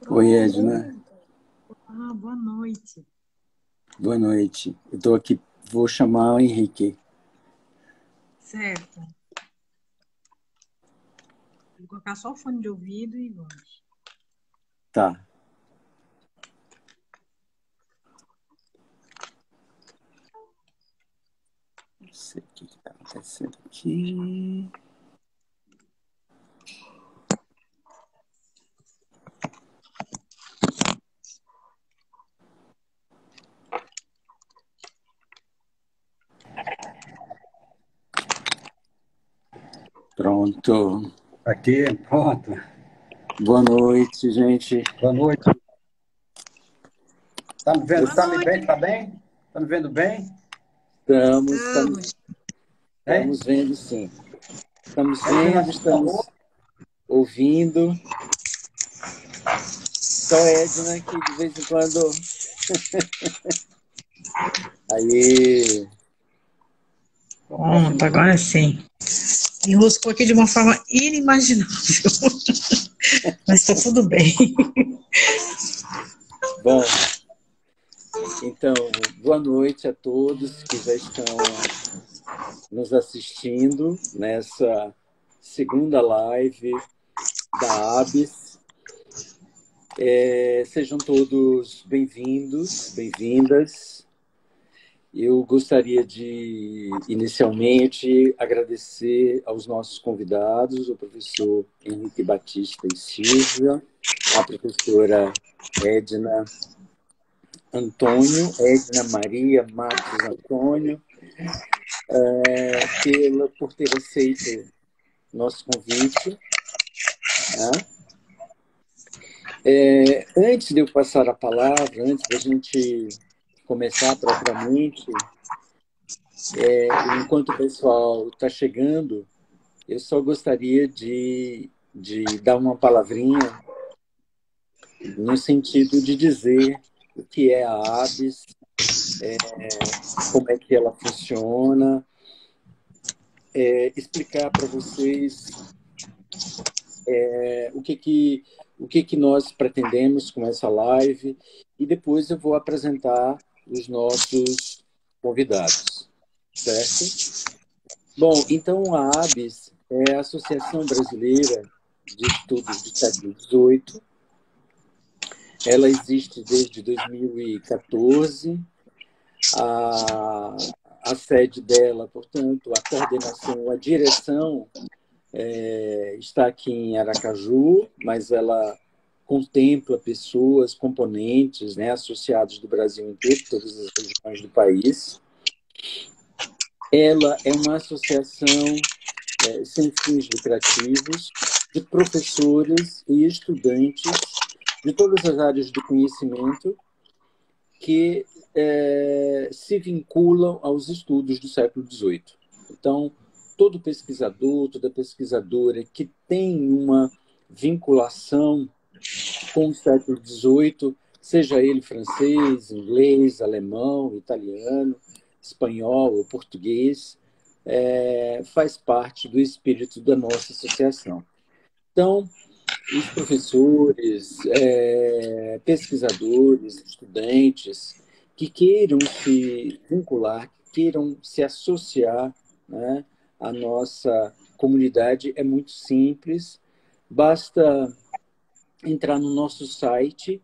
Oi, Edna. Boa noite. Boa noite. Eu estou aqui, vou chamar o Henrique. Certo. Vou colocar só o fone de ouvido e vamos. Tá. Não sei o que está acontecendo aqui. Pronto. Aqui, pronto. Boa noite, gente. Boa noite. Tá me vendo? Boa Tá me noite. bem? Tá bem? Tá me vendo bem? Estamos vendo, sim. Estamos vendo, estamos ouvindo. Só a Edna que de vez em quando... Aí. Pronto, agora sim. Enroscou aqui de uma forma inimaginável. Mas tá tudo bem. Bom, então, boa noite a todos que já estão nos assistindo nessa segunda live da ABS. Sejam todos bem-vindos, bem-vindas. Eu gostaria de, inicialmente, agradecer aos nossos convidados, o professor Henrique Batista e Silvia, a professora Edna Maria Matos Antônio, por ter aceito nosso convite. Antes de eu passar a palavra, antes da gente começar propriamente, enquanto o pessoal está chegando, eu só gostaria de dar uma palavrinha no sentido de dizer o que é a ABS, como é que ela funciona, explicar para vocês o que nós pretendemos com essa live, e depois eu vou apresentar os nossos convidados, certo? Bom, então a ABS é a Associação Brasileira de Estudos do Século XVIII. Ela existe desde 2014. A sede dela, portanto, a coordenação, a direção está aqui em Aracaju, mas ela contempla pessoas, componentes, associados do Brasil inteiro, todas as regiões do país. Ela é uma associação sem fins lucrativos de professores e estudantes de todas as áreas do conhecimento que se vinculam aos estudos do século XVIII. Então, todo pesquisador, toda pesquisadora que tem uma vinculação com o século XVIII, seja ele francês, inglês, alemão, italiano, espanhol ou português, faz parte do espírito da nossa associação. Então, os professores, pesquisadores, estudantes que queiram se vincular, que queiram se associar, à nossa comunidade, é muito simples. Basta entrar no nosso site,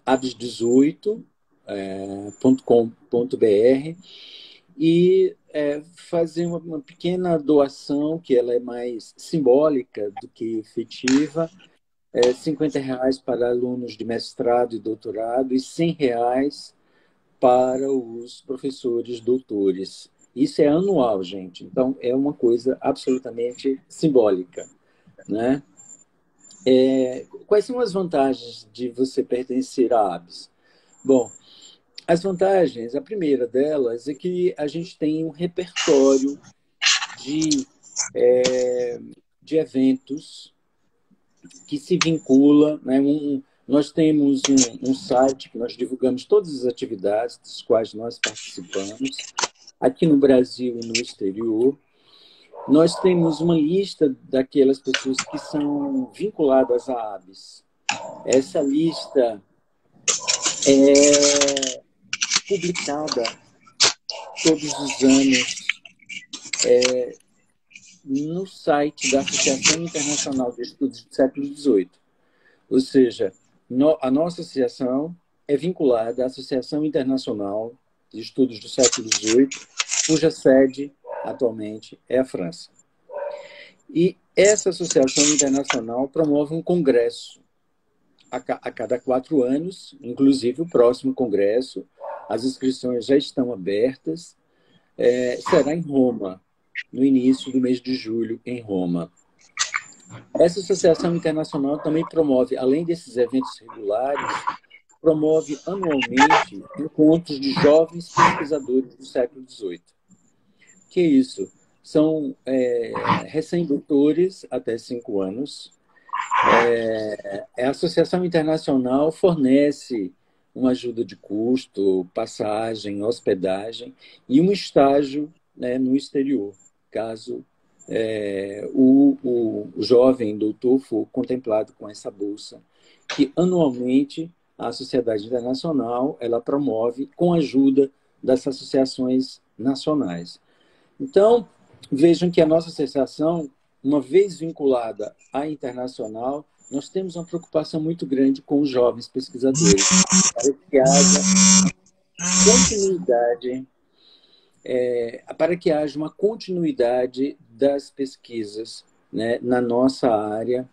abs18.com.br, e fazer uma pequena doação, que ela é mais simbólica do que efetiva, R$50 para alunos de mestrado e doutorado e R$100 para os professores doutores. Isso é anual, gente. Então, é uma coisa absolutamente simbólica, né? Quais são as vantagens de você pertencer à ABS? Bom, as vantagens, a primeira delas é que a gente tem um repertório de eventos que se vincula, né? Nós temos um site que nós divulgamos todas as atividades das quais nós participamos, aqui no Brasil e no exterior. Nós temos uma lista daquelas pessoas que são vinculadas à ABS. Essa lista é publicada todos os anos no site da Associação Internacional de Estudos do Século XVIII. Ou seja, a nossa associação é vinculada à Associação Internacional de Estudos do Século XVIII, cuja sede atualmente é a França. E essa associação internacional promove um congresso a cada 4 anos, inclusive o próximo congresso. As inscrições já estão abertas. Será em Roma, no início do mês de julho, em Roma. Essa associação internacional também promove, além desses eventos regulares, promove anualmente encontros de jovens pesquisadores do século XVIII. Que é isso? São recém-doutores até 5 anos. A Associação Internacional fornece uma ajuda de custo, passagem, hospedagem e um estágio, né, no exterior, caso o jovem doutor for contemplado com essa bolsa, que anualmente a Sociedade Internacional ela promove com a ajuda das associações nacionais. Então, vejam que a nossa associação, uma vez vinculada à internacional, nós temos uma preocupação muito grande com os jovens pesquisadores, para que haja continuidade, para que haja uma continuidade das pesquisas, né, na nossa área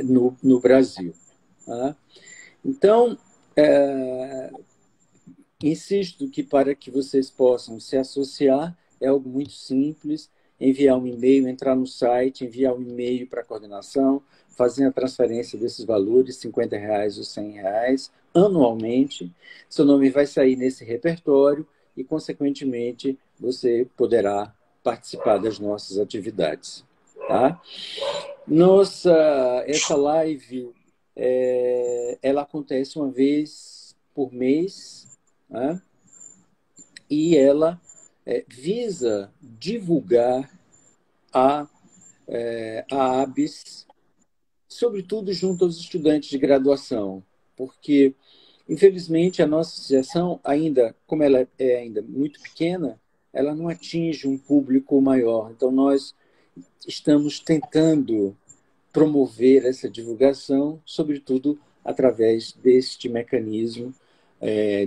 no Brasil. Tá? Então, insisto que para que vocês possam se associar, é algo muito simples, enviar um e-mail, entrar no site, enviar um e-mail para a coordenação, fazer a transferência desses valores, R$50 ou R$100, anualmente. Seu nome vai sair nesse repertório e, consequentemente, você poderá participar das nossas atividades. Tá? Essa live, ela acontece uma vez por mês, né? E ela visa divulgar a ABS, sobretudo junto aos estudantes de graduação, porque, infelizmente, a nossa associação, ainda, como ela é ainda muito pequena, ela não atinge um público maior. Então, nós estamos tentando promover essa divulgação, sobretudo através deste mecanismo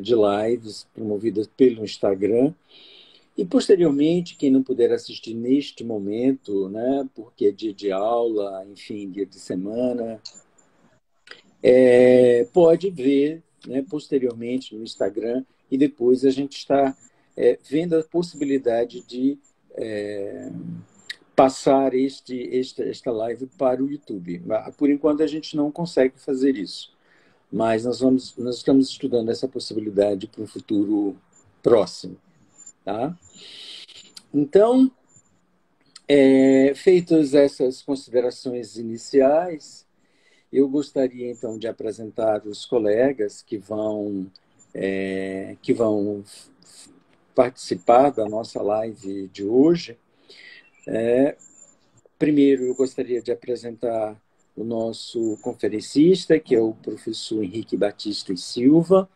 de lives promovidas pelo Instagram. E, posteriormente, quem não puder assistir neste momento, né, porque é dia de aula, enfim, dia de semana, pode ver, né, posteriormente no Instagram, e depois a gente está vendo a possibilidade de passar esta live para o YouTube. Por enquanto, a gente não consegue fazer isso, mas nós estamos estudando essa possibilidade para um futuro próximo. Tá? Então, feitas essas considerações iniciais, eu gostaria, então, de apresentar os colegas que vão participar da nossa live de hoje. Primeiro, eu gostaria de apresentar o nosso conferencista, que é o professor Henrique Batista e Silva.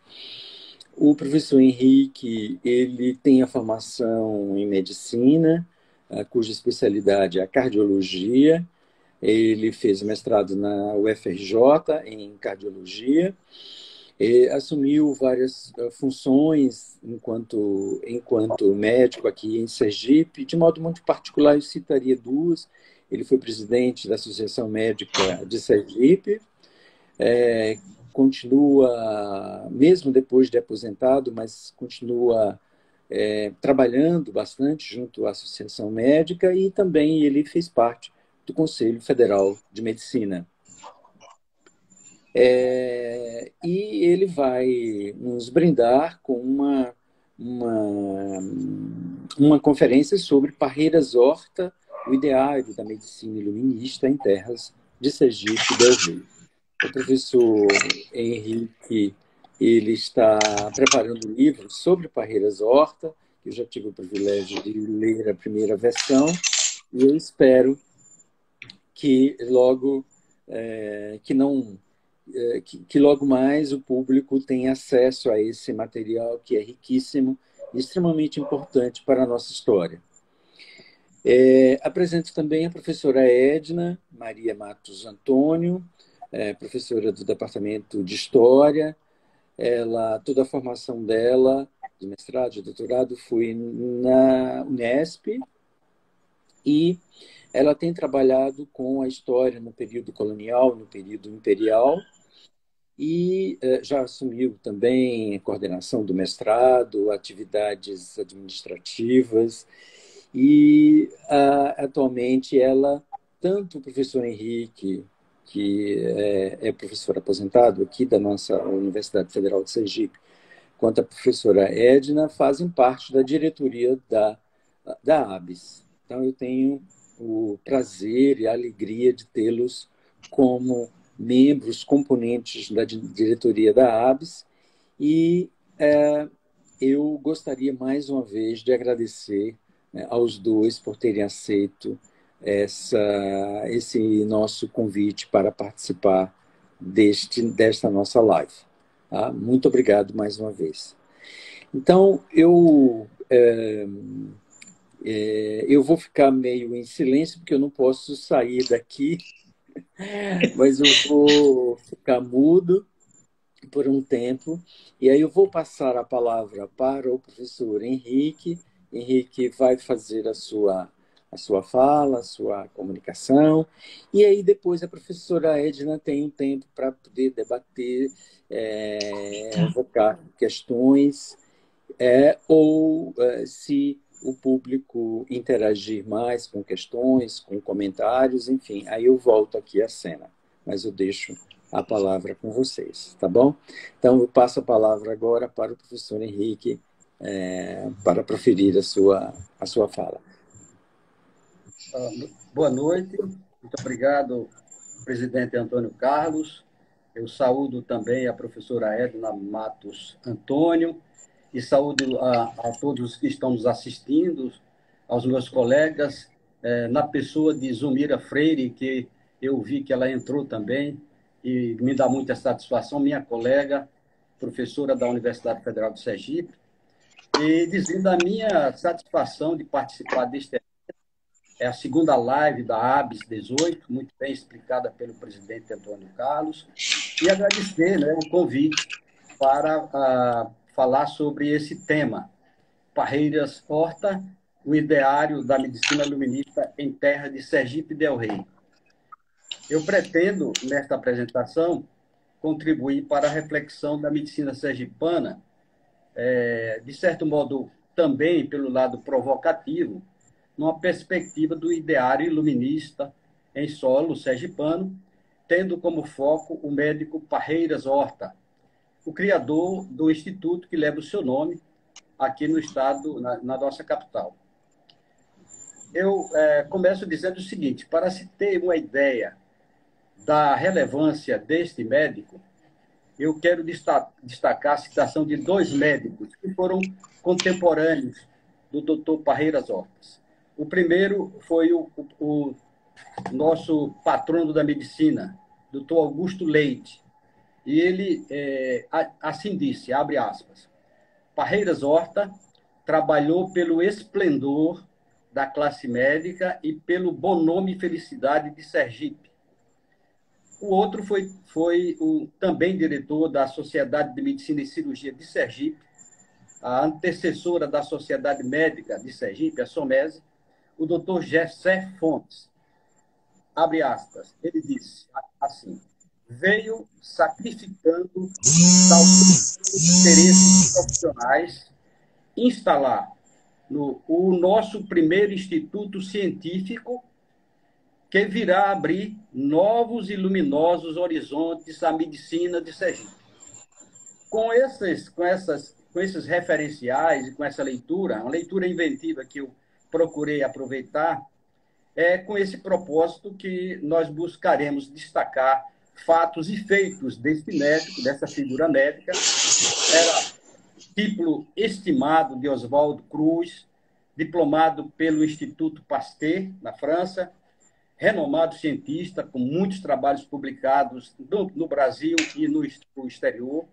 O professor Henrique, ele tem a formação em medicina, cuja especialidade é a cardiologia. Ele fez mestrado na UFRJ em cardiologia. Assumiu várias funções enquanto médico aqui em Sergipe. De modo muito particular, eu citaria 2. Ele foi presidente da Associação Médica de Sergipe. Continua, mesmo depois de aposentado, mas continua trabalhando bastante junto à Associação Médica, e também ele fez parte do Conselho Federal de Medicina. E ele vai nos brindar com uma conferência sobre Parreiras Horta o ideário da medicina iluminista em terras de Sergipe e Del Rio. O professor Henrique, ele está preparando um livro sobre Parreiras Horta, que eu já tive o privilégio de ler a primeira versão, e eu espero que logo que logo mais o público tenha acesso a esse material que é riquíssimo e extremamente importante para a nossa história. Apresento também a professora Edna Maria Matos Antônio, professora do Departamento de História. Toda a formação dela, de mestrado, de doutorado, foi na Unesp, e ela tem trabalhado com a história no período colonial, no período imperial, e já assumiu também a coordenação do mestrado, atividades administrativas, e atualmente tanto o professor Henrique, que é professor aposentado aqui da nossa Universidade Federal de Sergipe, quanto a professora Edna, fazem parte da diretoria da ABS. Então, eu tenho o prazer e a alegria de tê-los como membros, componentes da diretoria da ABS, e eu gostaria, mais uma vez, de agradecer aos dois por terem aceito esse nosso convite para participar desta nossa live. Tá? Muito obrigado mais uma vez. Então, eu vou ficar meio em silêncio, porque eu não posso sair daqui, mas eu vou ficar mudo por um tempo, e aí eu vou passar a palavra para o professor Henrique. Henrique vai fazer a sua fala, a sua comunicação, e aí depois a professora Edna tem um tempo para poder debater, evocar questões, ou se o público interagir mais com questões, com comentários, enfim, aí eu volto aqui à cena, mas eu deixo a palavra com vocês, tá bom? Então, eu passo a palavra agora para o professor Henrique, para proferir a sua fala. Boa noite, muito obrigado, presidente Antônio Carlos. Eu saúdo também a professora Edna Matos Antônio e saúdo a todos que estão nos assistindo, aos meus colegas, na pessoa de Zumira Freire, que eu vi que ela entrou também, e me dá muita satisfação, minha colega, professora da Universidade Federal de Sergipe, e dizendo a minha satisfação de participar deste evento. É a segunda live da ABS 18, muito bem explicada pelo presidente Antônio Carlos, e agradecer o convite para falar sobre esse tema, Parreiras Horta, o ideário da medicina luminista em terra de Sergipe Del Rey. Eu pretendo, nesta apresentação, contribuir para a reflexão da medicina sergipana, de certo modo, também pelo lado provocativo, numa perspectiva do ideário iluminista em solo sergipano, tendo como foco o médico Parreiras Horta, o criador do instituto que leva o seu nome aqui no estado, na nossa capital. Eu começo dizendo o seguinte: para se ter uma ideia da relevância deste médico, eu quero destacar a citação de dois médicos que foram contemporâneos do Dr. Parreiras Hortas. O primeiro foi o nosso patrono da medicina, Dr. Augusto Leite. E ele assim disse, abre aspas, Parreiras Horta trabalhou pelo esplendor da classe médica e pelo bom nome e felicidade de Sergipe. O outro foi o também diretor da Sociedade de Medicina e Cirurgia de Sergipe, a antecessora da Sociedade Médica de Sergipe, a SOMESE, o Dr. Gessé Fontes. Abre aspas, ele disse assim, veio sacrificando alguns interesses profissionais instalar o nosso primeiro instituto científico que virá abrir novos e luminosos horizontes à medicina de Sergipe. Com esses referenciais e com essa leitura, uma leitura inventiva que eu procurei aproveitar, é com esse propósito que nós buscaremos destacar fatos e feitos desse médico, dessa figura médica. Era discípulo estimado de Oswaldo Cruz, diplomado pelo Instituto Pasteur, na França, renomado cientista, com muitos trabalhos publicados no Brasil e no exterior,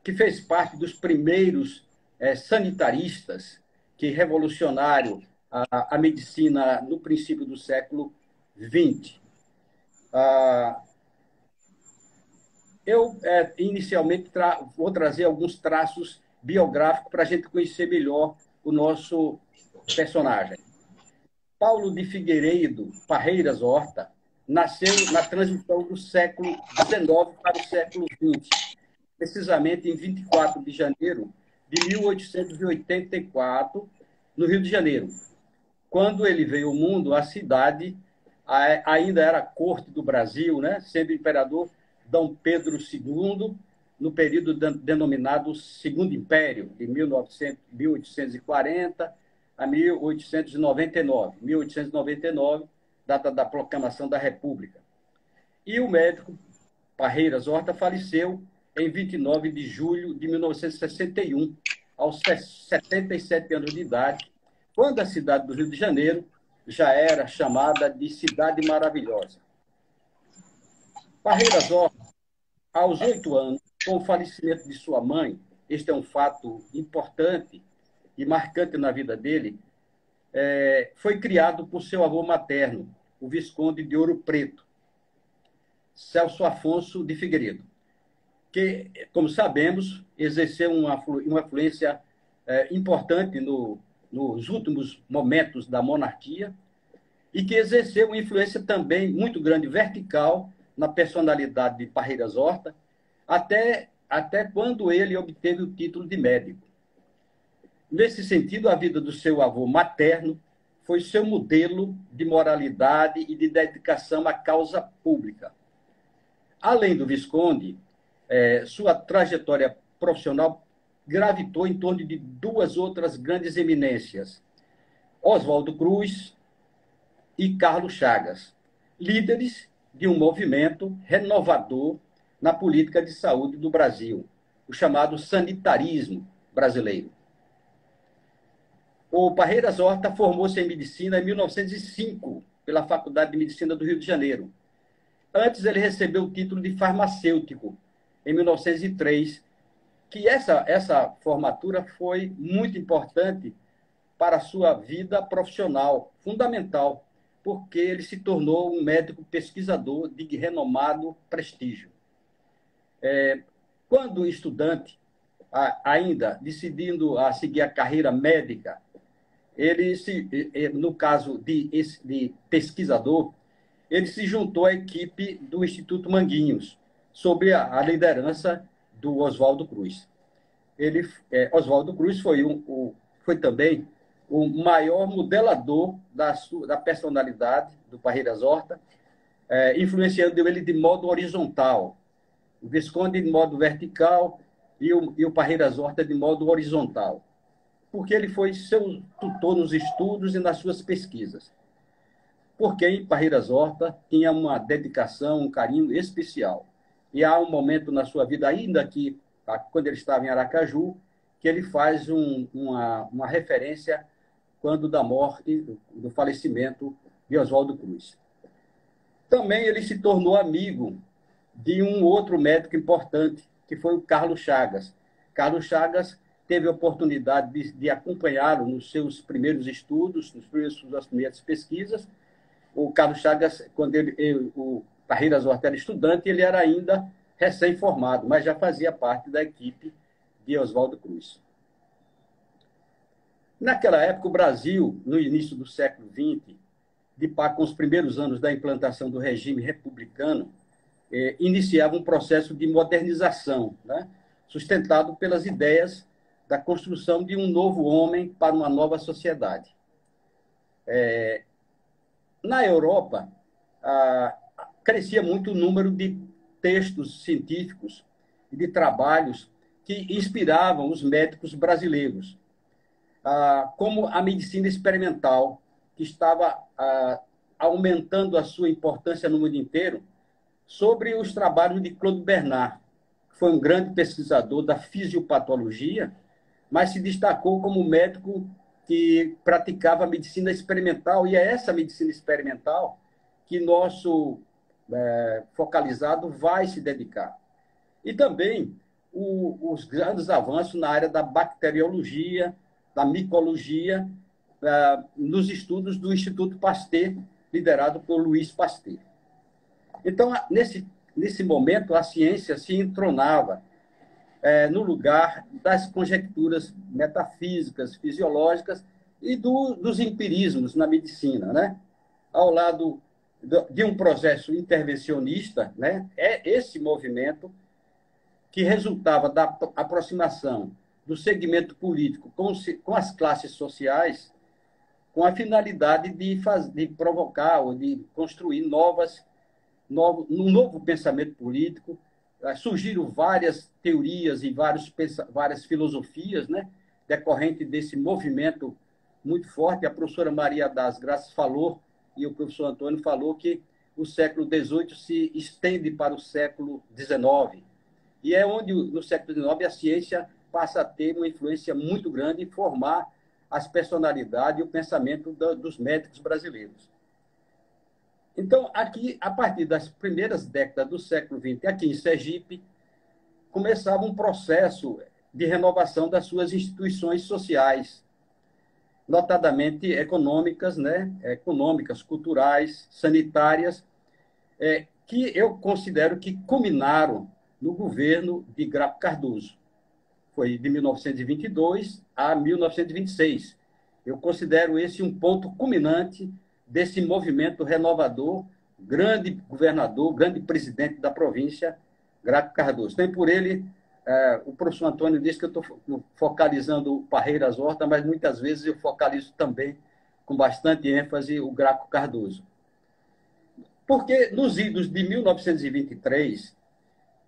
que fez parte dos primeiros sanitaristas que revolucionaram a medicina no princípio do século XX. Eu, inicialmente, vou trazer alguns traços biográficos para a gente conhecer melhor o nosso personagem. Paulo de Figueiredo Parreiras Horta nasceu na transição do século XIX para o século XX, precisamente em 24 de janeiro de 1884, no Rio de Janeiro. Quando ele veio ao mundo, a cidade ainda era a corte do Brasil, né? Sendo imperador Dom Pedro II, no período denominado Segundo Império, de 1840 a 1899. 1899, data da proclamação da República. E o médico Parreiras Horta faleceu em 29 de julho de 1961, aos 77 anos de idade, quando a cidade do Rio de Janeiro já era chamada de Cidade Maravilhosa. Parreiras Horta, aos 8 anos, com o falecimento de sua mãe, este é um fato importante e marcante na vida dele, foi criado por seu avô materno, o Visconde de Ouro Preto, Celso Afonso de Figueiredo, que, como sabemos, exerceu uma influência importante nos últimos momentos da monarquia e que exerceu uma influência também muito grande, vertical, na personalidade de Parreiras Horta, até quando ele obteve o título de médico. Nesse sentido, a vida do seu avô materno foi seu modelo de moralidade e de dedicação à causa pública. Além do Visconde, sua trajetória profissional gravitou em torno de duas outras grandes eminências, Oswaldo Cruz e Carlos Chagas, líderes de um movimento renovador na política de saúde do Brasil, o chamado sanitarismo brasileiro. O Parreiras Horta formou-se em medicina em 1905, pela Faculdade de Medicina do Rio de Janeiro. Antes, ele recebeu o título de farmacêutico, em 1903, que essa formatura foi muito importante para a sua vida profissional, fundamental, porque ele se tornou um médico pesquisador de renomado prestígio. Quando estudante, ainda decidindo a seguir a carreira médica, ele no caso de pesquisador, ele se juntou à equipe do Instituto Manguinhos, sob a liderança do Oswaldo Cruz. Oswaldo Cruz foi também o maior modelador da personalidade do Parreiras Horta, influenciando ele de modo horizontal. O Visconde de modo vertical e o Parreiras Horta de modo horizontal, porque ele foi seu tutor nos estudos e nas suas pesquisas. Por quem Parreiras Horta tinha uma dedicação, um carinho especial. E há um momento na sua vida, ainda que, quando ele estava em Aracaju, que ele faz uma referência quando da morte, do falecimento de Oswaldo Cruz. Também ele se tornou amigo de um outro médico importante, que foi o Carlos Chagas. Carlos Chagas teve a oportunidade de acompanhá-lo nos seus primeiros estudos, nas primeiras pesquisas. O Carlos Chagas, quando o Parreiras Horta era estudante, ele era ainda recém-formado, mas já fazia parte da equipe de Oswaldo Cruz. Naquela época, o Brasil, no início do século XX, de par com os primeiros anos da implantação do regime republicano, iniciava um processo de modernização, né, sustentado pelas ideias da construção de um novo homem para uma nova sociedade. Na Europa, crescia muito o número de textos científicos e de trabalhos que inspiravam os médicos brasileiros, como a medicina experimental, que estava aumentando a sua importância no mundo inteiro, sobre os trabalhos de Claude Bernard, que foi um grande pesquisador da fisiopatologia, mas se destacou como médico que praticava medicina experimental, e é essa medicina experimental que nosso focalizado vai se dedicar. E também os grandes avanços na área da bacteriologia, da micologia, nos estudos do Instituto Pasteur, liderado por Louis Pasteur. Então, nesse momento, a ciência se entronava no lugar das conjecturas metafísicas, fisiológicas e dos empirismos na medicina, né? Ao lado de um processo intervencionista, né? É esse movimento que resultava da aproximação do segmento político com as classes sociais, com a finalidade de provocar ou de construir um novo pensamento político. Surgiram várias teorias e várias filosofias, né, decorrente desse movimento muito forte. A professora Maria das Graças falou, e o professor Antônio falou, que o século XVIII se estende para o século XIX. E é onde, no século XIX, a ciência passa a ter uma influência muito grande em formar as personalidades e o pensamento dos médicos brasileiros. Então, aqui, a partir das primeiras décadas do século XX, aqui em Sergipe, começava um processo de renovação das suas instituições sociais, notadamente econômicas, né? Econômicas, culturais, sanitárias, que eu considero que culminaram no governo de Graco Cardoso. Foi de 1922 a 1926. Eu considero esse um ponto culminante desse movimento renovador, grande governador, grande presidente da província, Graco Cardoso. Tem por ele, o professor Antônio disse que eu estou focalizando o Parreiras Horta, mas muitas vezes eu focalizo também, com bastante ênfase, o Graco Cardoso. Porque nos idos de 1923,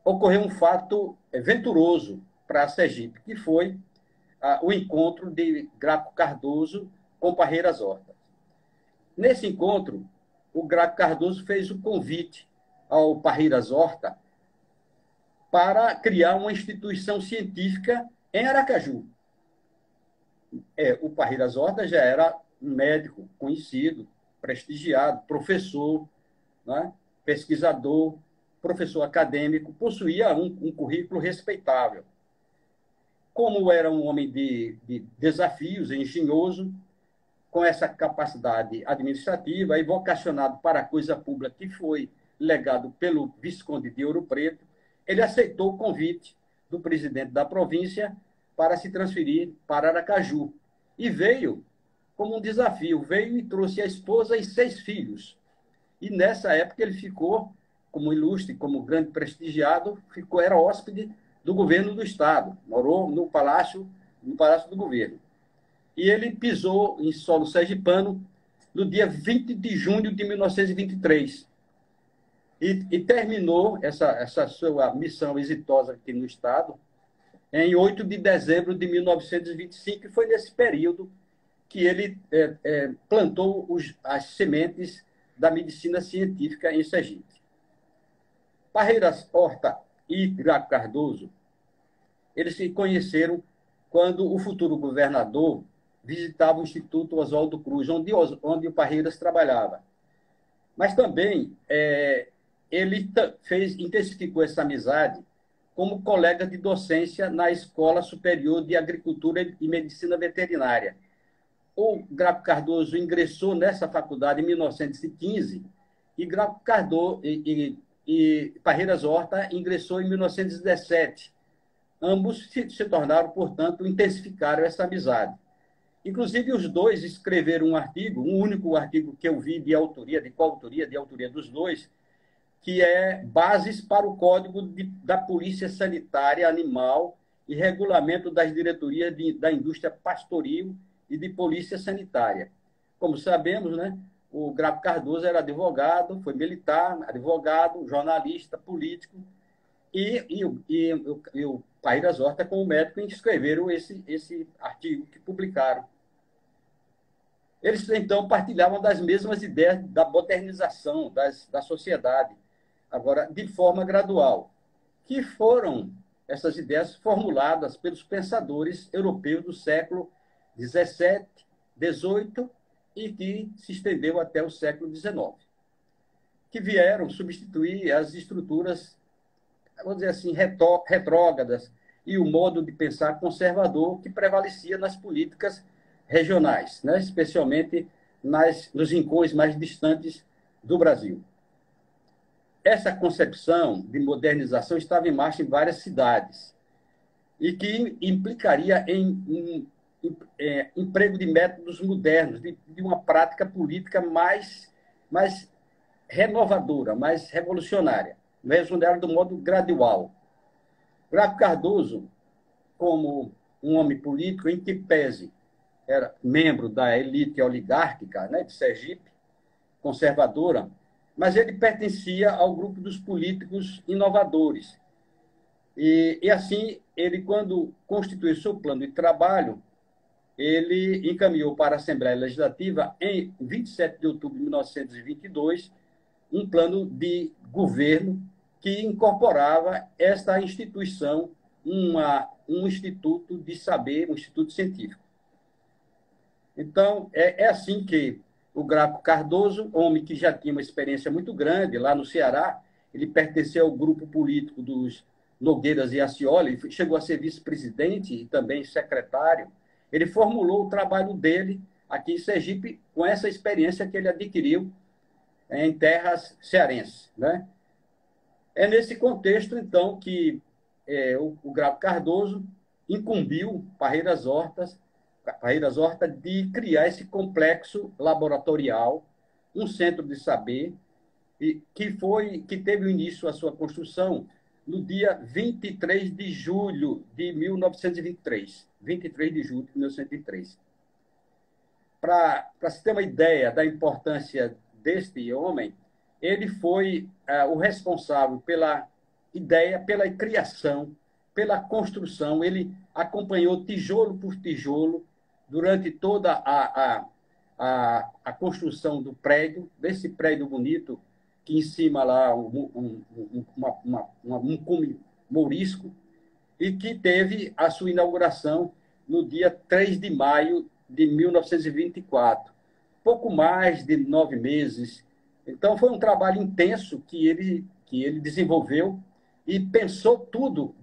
ocorreu um fato venturoso para a Sergipe, que foi o encontro de Graco Cardoso com Parreiras Horta. Nesse encontro, o Graco Cardoso fez o convite ao Parreiras Horta para criar uma instituição científica em Aracaju. O Parreiras Horta já era um médico conhecido, prestigiado, professor, né, pesquisador, professor acadêmico, possuía um currículo respeitável. Como era um homem de desafios, engenhoso, com essa capacidade administrativa e vocacionado para a coisa pública que foi legado pelo Visconde de Ouro Preto, ele aceitou o convite do presidente da província para se transferir para Aracaju. E veio como um desafio, veio e trouxe a esposa e 6 filhos. E nessa época ele ficou, como ilustre, como grande prestigiado, era hóspede do governo do Estado, morou no Palácio do Governo. E ele pisou em solo sergipano no dia 20 de junho de 1923. E terminou essa sua missão exitosa aqui no Estado em 8 de dezembro de 1925, e foi nesse período que ele plantou as sementes da medicina científica em Sergipe. Parreiras Horta e Graco Cardoso, eles se conheceram quando o futuro governador visitava o Instituto Oswaldo Cruz, onde o Parreiras trabalhava. Mas também ele intensificou essa amizade como colega de docência na Escola Superior de Agricultura e Medicina Veterinária. O Graco Cardoso ingressou nessa faculdade em 1915 e Graco Cardoso e Parreiras Horta ingressou em 1917. Ambos se tornaram, portanto, intensificaram essa amizade. Inclusive, os dois escreveram um artigo, um único artigo que eu vi de coautoria dos dois, que é Bases para o Código da Polícia Sanitária Animal e Regulamento das Diretorias da Indústria Pastoril e de Polícia Sanitária. Como sabemos, né, o Graco Cardoso era advogado, foi militar, advogado, jornalista, político, e o Parreiras Horta, como médico, escreveram esse artigo que publicaram. Eles, então, partilhavam das mesmas ideias da modernização da sociedade, agora, de forma gradual, que foram essas ideias formuladas pelos pensadores europeus do século XVII, XVIII e que se estendeu até o século XIX, que vieram substituir as estruturas, vamos dizer assim, retrógradas e o modo de pensar conservador que prevalecia nas políticas regionais, né? Especialmente nos rincões mais distantes do Brasil. Essa concepção de modernização estava em marcha em várias cidades e que implicaria em emprego de métodos modernos, de uma prática política mais renovadora, mais revolucionária, revolucionária do modo gradual. Gracco Cardoso, como um homem político, em que pese era membro da elite oligárquica, né, de Sergipe, conservadora, mas ele pertencia ao grupo dos políticos inovadores. E assim, ele, quando constituiu seu plano de trabalho, ele encaminhou para a Assembleia Legislativa, em 27 de outubro de 1922, um plano de governo que incorporava esta instituição, um instituto de saber, um instituto científico. Então, é assim que o Gracco Cardoso, homem que já tinha uma experiência muito grande lá no Ceará, ele pertenceu ao grupo político dos Nogueiras e Ascioli, chegou a ser vice-presidente e também secretário. Ele formulou o trabalho dele aqui em Sergipe com essa experiência que ele adquiriu em terras cearenses, né? É nesse contexto, então, que o Gracco Cardoso incumbiu Parreiras Horta de criar esse complexo laboratorial, um centro de saber, que teve início a sua construção no dia 23 de julho de 1923. 23 de julho de 1923. Para se ter uma ideia da importância deste homem, ele foi o responsável pela ideia, pela criação, pela construção. Ele acompanhou tijolo por tijolo durante toda a construção do prédio, desse prédio bonito, que em cima lá um cume mourisco, e que teve a sua inauguração no dia 3 de maio de 1924. Pouco mais de 9 meses. Então, foi um trabalho intenso que ele desenvolveu e pensou tudo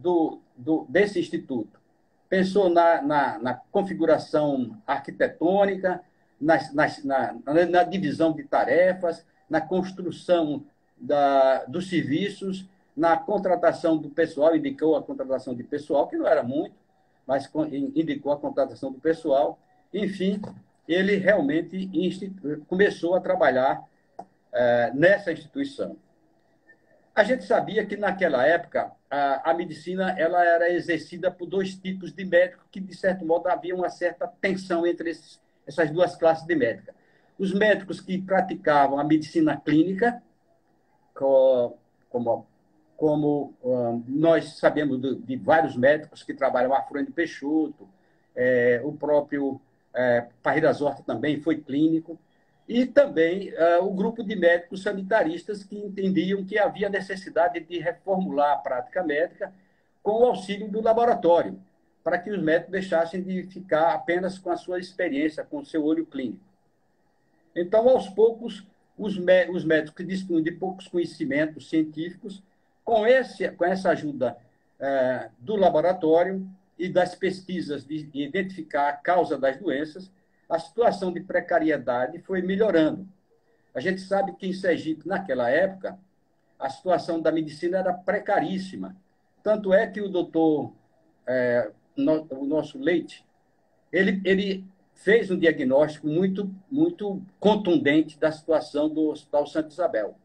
desse instituto. Pensou na configuração arquitetônica, na divisão de tarefas, na construção dos serviços, na contratação do pessoal, indicou a contratação de pessoal, que não era muito, mas indicou a contratação do pessoal. Enfim, ele realmente começou a trabalhar nessa instituição. A gente sabia que, naquela época, a medicina ela era exercida por dois tipos de médicos que, de certo modo, havia uma certa tensão entre essas duas classes de médica. Os médicos que praticavam a medicina clínica, como nós sabemos de vários médicos que trabalham, Afrânio Peixoto, o próprio Parreiras Horta também foi clínico, e também o grupo de médicos sanitaristas que entendiam que havia necessidade de reformular a prática médica com o auxílio do laboratório, para que os médicos deixassem de ficar apenas com a sua experiência, com o seu olho clínico. Então, aos poucos, os médicos que dispunham de poucos conhecimentos científicos, com essa ajuda do laboratório e das pesquisas de identificar a causa das doenças, a situação de precariedade foi melhorando. A gente sabe que em Sergipe, naquela época, a situação da medicina era precaríssima. Tanto é que o doutor, o nosso Leite, ele fez um diagnóstico muito, muito contundente da situação do Hospital Santa Isabel.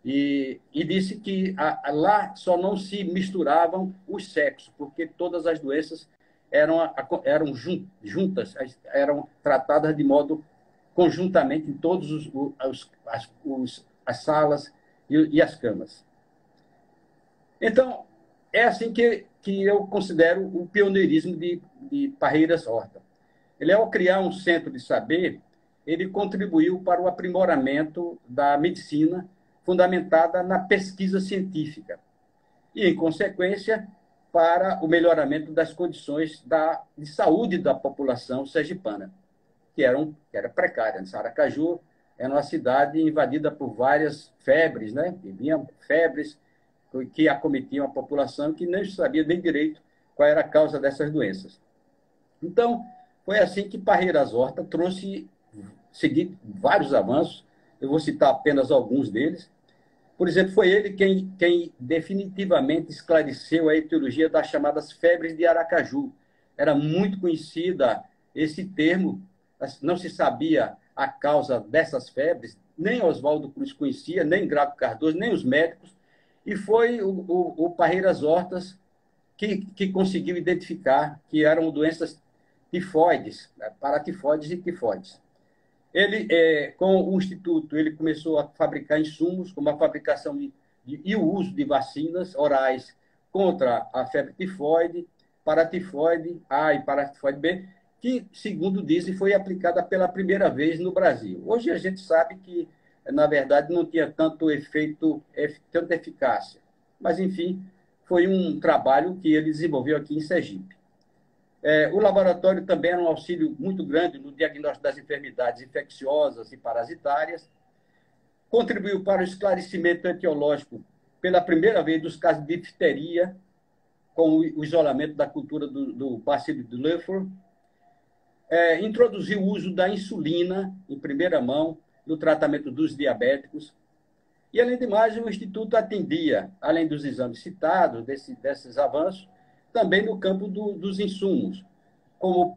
E disse que lá só não se misturavam os sexos, porque todas as doenças eram juntas, eram tratadas de modo conjuntamente em todas as salas e as camas. Então, é assim que eu considero o pioneirismo de Parreiras Horta. Ele, ao criar um centro de saber, ele contribuiu para o aprimoramento da medicina fundamentada na pesquisa científica e, em consequência, para o melhoramento das condições de saúde da população sergipana, que era precária. Aracaju era uma cidade invadida por várias febres, né? E vinham febres que acometiam a população, que nem sabia bem direito qual era a causa dessas doenças. Então, foi assim que Parreiras Horta trouxe vários avanços. Eu vou citar apenas alguns deles. Por exemplo, foi ele quem definitivamente esclareceu a etiologia das chamadas febres de Aracaju. Era muito conhecida esse termo, não se sabia a causa dessas febres, nem Oswaldo Cruz conhecia, nem Graco Cardoso, nem os médicos, e foi o Parreiras Hortas que conseguiu identificar que eram doenças tifoides, paratifoides e tifoides. Ele, com o Instituto, ele começou a fabricar insumos, como a fabricação e o uso de vacinas orais contra a febre tifoide, paratifoide A e paratifoide B, que, segundo dizem, foi aplicada pela primeira vez no Brasil. Hoje a gente sabe que, na verdade, não tinha tanto efeito, tanta eficácia. Mas, enfim, foi um trabalho que ele desenvolveu aqui em Sergipe. O laboratório também era um auxílio muito grande no diagnóstico das enfermidades infecciosas e parasitárias. Contribuiu para o esclarecimento etiológico pela primeira vez dos casos de difteria, com o isolamento da cultura do bacilo de Leffler. Introduziu o uso da insulina em primeira mão no tratamento dos diabéticos. E, além de mais, o Instituto atendia, além dos exames citados, desses avanços, também no campo dos insumos, como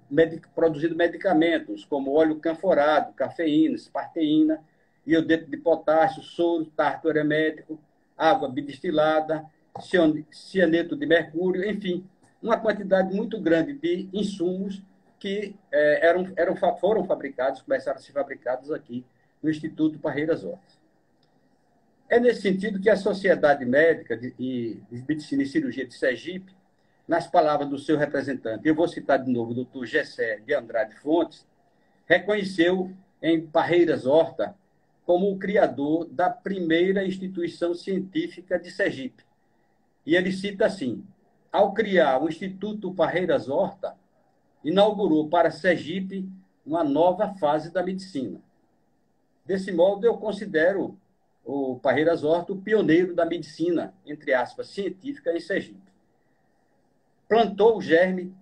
produzindo medicamentos, como óleo canforado, cafeína, esparteína, iodeto de potássio, soro, tartaro emético, água bidestilada, cianeto de mercúrio, enfim, uma quantidade muito grande de insumos que foram fabricados, começaram a ser fabricados aqui no Instituto Parreiras Hortas. É nesse sentido que a Sociedade Médica de Medicina e Cirurgia de Sergipe, nas palavras do seu representante, eu vou citar de novo o doutor Gessé de Andrade Fontes, reconheceu em Parreiras Horta como o criador da primeira instituição científica de Sergipe. E ele cita assim: ao criar o Instituto Parreiras Horta, inaugurou para Sergipe uma nova fase da medicina. Desse modo, eu considero o Parreiras Horta o pioneiro da medicina, entre aspas, científica em Sergipe. Plantou o germe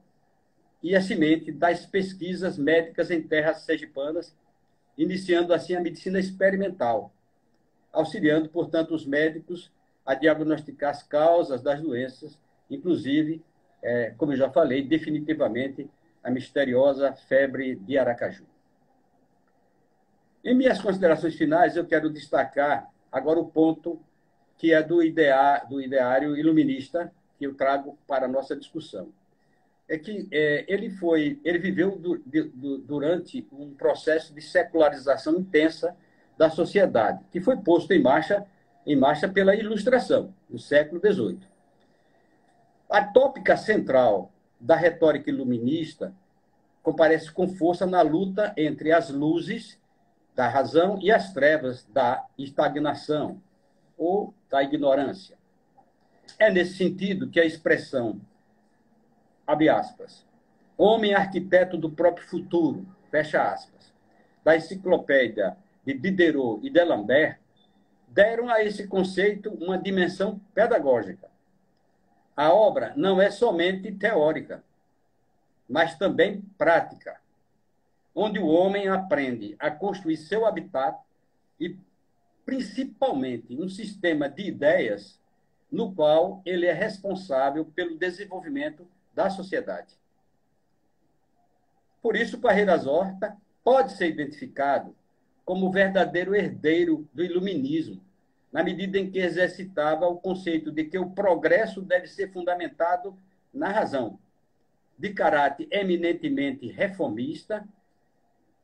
e a semente das pesquisas médicas em terras sergipanas, iniciando assim a medicina experimental, auxiliando, portanto, os médicos a diagnosticar as causas das doenças, inclusive, como eu já falei, definitivamente, a misteriosa febre de Aracaju. Em minhas considerações finais, eu quero destacar agora o ponto que é do ideário iluminista que eu trago para a nossa discussão. É que ele viveu durante um processo de secularização intensa da sociedade, que foi posto em marcha pela Ilustração, no século XVIII. A tópica central da retórica iluminista comparece com força na luta entre as luzes da razão e as trevas da estagnação ou da ignorância. É nesse sentido que a expressão, abre aspas, homem arquiteto do próprio futuro, fecha aspas, da enciclopédia de Diderot e d'Alembert, deram a esse conceito uma dimensão pedagógica. A obra não é somente teórica, mas também prática, onde o homem aprende a construir seu habitat e, principalmente, um sistema de ideias no qual ele é responsável pelo desenvolvimento da sociedade. Por isso, Parreiras Horta pode ser identificado como o verdadeiro herdeiro do iluminismo, na medida em que exercitava o conceito de que o progresso deve ser fundamentado na razão, de caráter eminentemente reformista,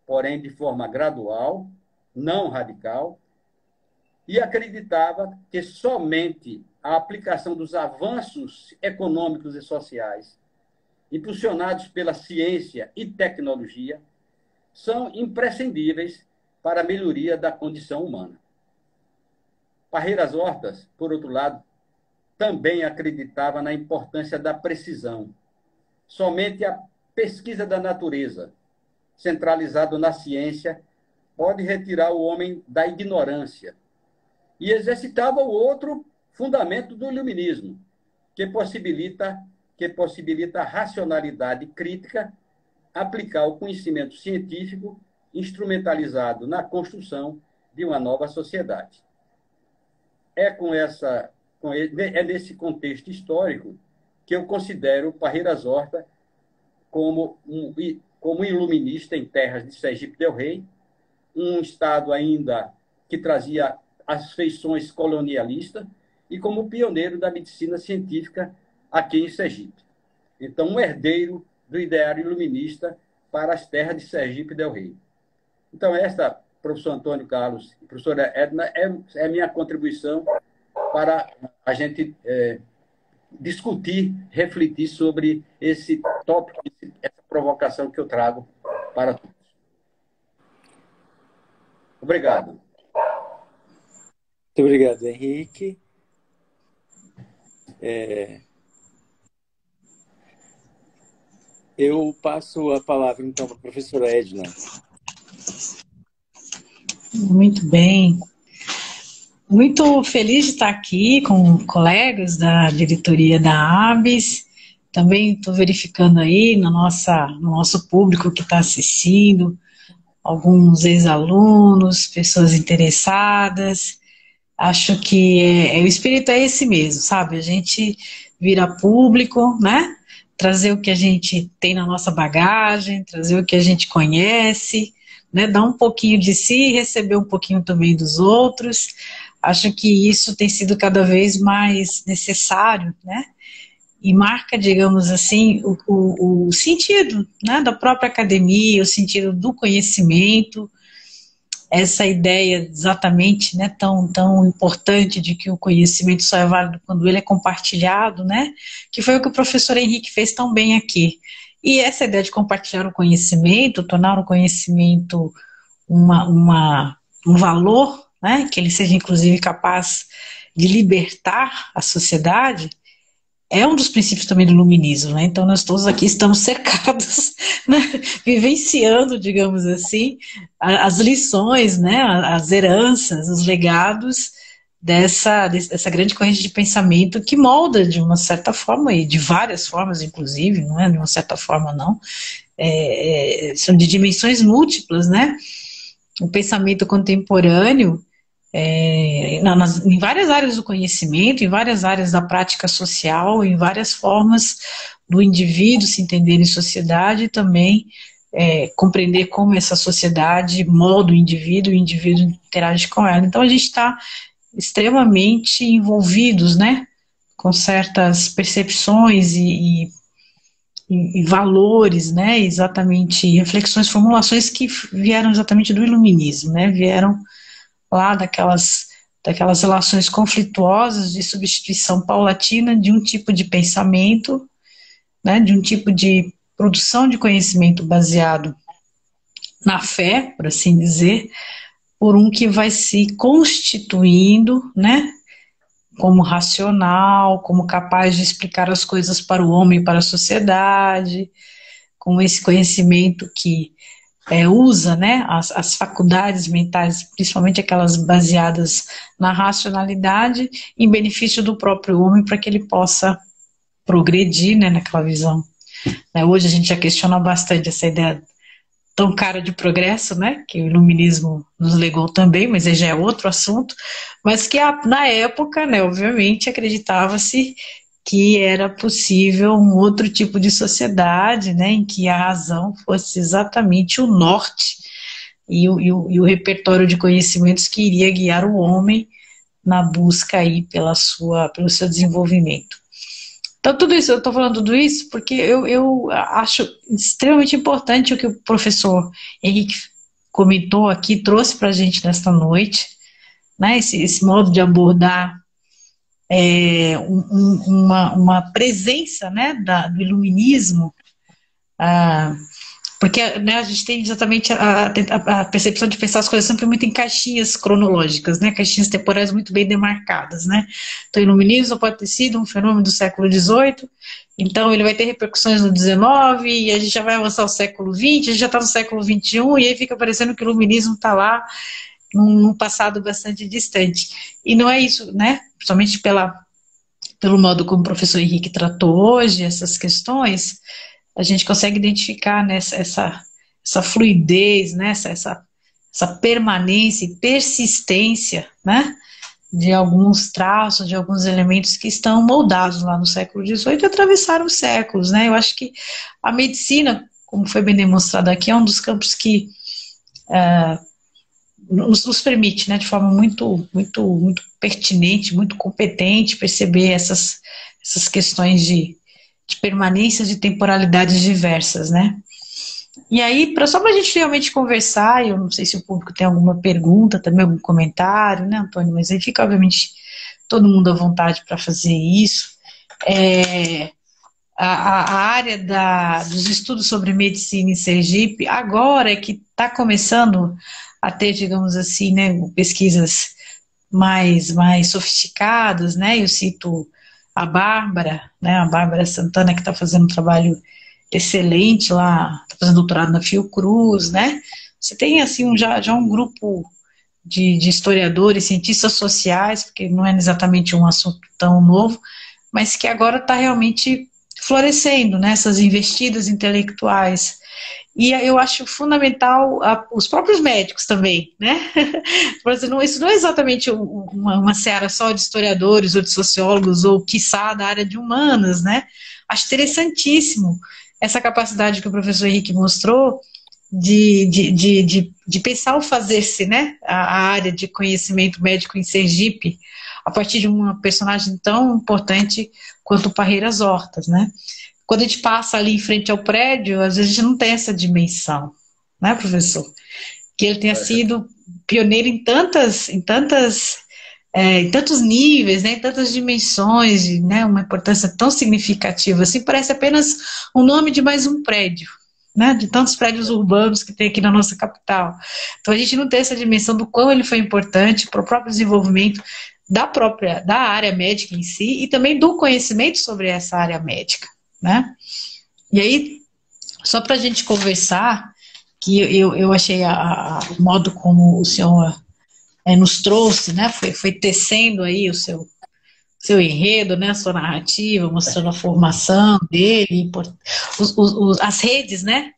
porém de forma gradual, não radical, e acreditava que somente a aplicação dos avanços econômicos e sociais impulsionados pela ciência e tecnologia, são imprescindíveis para a melhoria da condição humana. Parreiras Hortas, por outro lado, também acreditava na importância da precisão. Somente a pesquisa da natureza, centralizado na ciência, pode retirar o homem da ignorância. E exercitava o outro fundamento do iluminismo, que possibilita a racionalidade crítica, aplicar o conhecimento científico instrumentalizado na construção de uma nova sociedade. É nesse contexto histórico que eu considero Parreiras Horta como um iluminista em terras de Sergipe del Rei, um estado ainda que trazia as feições colonialistas, e como pioneiro da medicina científica aqui em Sergipe. Então, um herdeiro do ideário iluminista para as terras de Sergipe del Rei. Então, esta, professor Antônio Carlos e professora Edna, é minha contribuição para a gente discutir, refletir sobre esse tópico, essa provocação que eu trago para todos. Obrigado. Muito obrigado, Henrique. Eu passo a palavra, então, para a professora Edna. Muito bem. Muito feliz de estar aqui com colegas da diretoria da ABES. Também estou verificando aí no nosso público que está assistindo, alguns ex-alunos, pessoas interessadas. Acho que o espírito é esse mesmo, sabe? A gente vira público, né? Trazer o que a gente tem na nossa bagagem, trazer o que a gente conhece, né? Dar um pouquinho de si, receber um pouquinho também dos outros. Acho que isso tem sido cada vez mais necessário, né? E marca, digamos assim, o sentido, né, da própria academia, o sentido do conhecimento, essa ideia exatamente, né, tão importante de que o conhecimento só é válido quando ele é compartilhado, né, que foi o que o professor Henrique fez tão bem aqui. E essa ideia de compartilhar o conhecimento, tornar o conhecimento um valor, né, que ele seja inclusive capaz de libertar a sociedade, é um dos princípios também do iluminismo, né? Então nós todos aqui estamos cercados, né? Vivenciando, digamos assim, as lições, né? As heranças, os legados dessa grande corrente de pensamento que molda de uma certa forma, e de várias formas inclusive, não é de uma certa forma não, são de dimensões múltiplas, né? O pensamento contemporâneo, em várias áreas do conhecimento, em várias áreas da prática social, em várias formas do indivíduo se entender em sociedade e também compreender como essa sociedade molda o indivíduo interage com ela. Então a gente está extremamente envolvidos, né, com certas percepções e valores, né, exatamente, reflexões, formulações que vieram exatamente do iluminismo, né, vieram lá daquelas relações conflituosas de substituição paulatina de um tipo de pensamento, né, de um tipo de produção de conhecimento baseado na fé, por assim dizer, por um que vai se constituindo, né, como racional, como capaz de explicar as coisas para o homem e para a sociedade, com esse conhecimento que usa, né, as faculdades mentais, principalmente aquelas baseadas na racionalidade, em benefício do próprio homem, para que ele possa progredir, né, naquela visão. Hoje a gente já questiona bastante essa ideia tão cara de progresso, né, que o iluminismo nos legou também, mas aí já é outro assunto, mas que na época, né, obviamente, acreditava-se que era possível um outro tipo de sociedade, né, em que a razão fosse exatamente o norte e o repertório de conhecimentos que iria guiar o homem na busca aí pelo seu desenvolvimento. Então, tudo isso, eu estou falando tudo isso porque eu acho extremamente importante o que o professor Henrique comentou aqui, trouxe para a gente nesta noite, né, esse modo de abordar uma presença, né, do iluminismo Porque, né, a gente tem exatamente a percepção de pensar as coisas sempre muito em caixinhas cronológicas, né, caixinhas temporais muito bem demarcadas, né. Então, o iluminismo pode ter sido um fenômeno do século XVIII, então ele vai ter repercussões no XIX, e a gente já vai avançar ao século XX, a gente já está no século XXI, e aí fica parecendo que o iluminismo está lá num passado bastante distante. E não é isso, né, principalmente pelo modo como o professor Henrique tratou hoje essas questões, a gente consegue identificar, né, essa fluidez, né, essa permanência e persistência, né, de alguns traços, de alguns elementos que estão moldados lá no século XVIII e atravessaram os séculos, né. Eu acho que a medicina, como foi bem demonstrado aqui, é um dos campos que nos permite, né, de forma muito pertinente, muito competente, perceber essas questões de permanências de temporalidades diversas, né? E aí, só para a gente realmente conversar, eu não sei se o público tem alguma pergunta, também algum comentário, né, Antônio? Mas aí fica, obviamente, todo mundo à vontade para fazer isso. A área dos estudos sobre medicina em Sergipe, agora é que está começando a ter, digamos assim, né, pesquisas mais sofisticadas, né? Eu cito a Bárbara, né, a Bárbara Santana, que está fazendo um trabalho excelente lá, está fazendo doutorado na Fiocruz, né? Você tem, assim, já um grupo de historiadores, cientistas sociais, porque não é exatamente um assunto tão novo, mas que agora está realmente florescendo, né, essas investidas intelectuais. E eu acho fundamental os próprios médicos também, né? Isso não é exatamente uma seara só de historiadores ou de sociólogos ou, quiçá, da área de humanas, né? Acho interessantíssimo essa capacidade que o professor Henrique mostrou de pensar o fazer-se, né? A área de conhecimento médico em Sergipe, a partir de uma personagem tão importante quanto o Parreiras Hortas, né? Quando a gente passa ali em frente ao prédio, às vezes a gente não tem essa dimensão, né, professor? Que ele tenha sido pioneiro em tantos níveis, né, em tantas dimensões, né, uma importância tão significativa, assim, parece apenas o nome de mais um prédio, né, de tantos prédios urbanos que tem aqui na nossa capital. Então a gente não tem essa dimensão do quão ele foi importante para o próprio desenvolvimento da área médica em si e também do conhecimento sobre essa área médica, né? E aí, só para a gente conversar, que eu achei o modo como o senhor nos trouxe, né? Foi tecendo aí o seu enredo, né? A sua narrativa, mostrando a formação dele, as redes, né?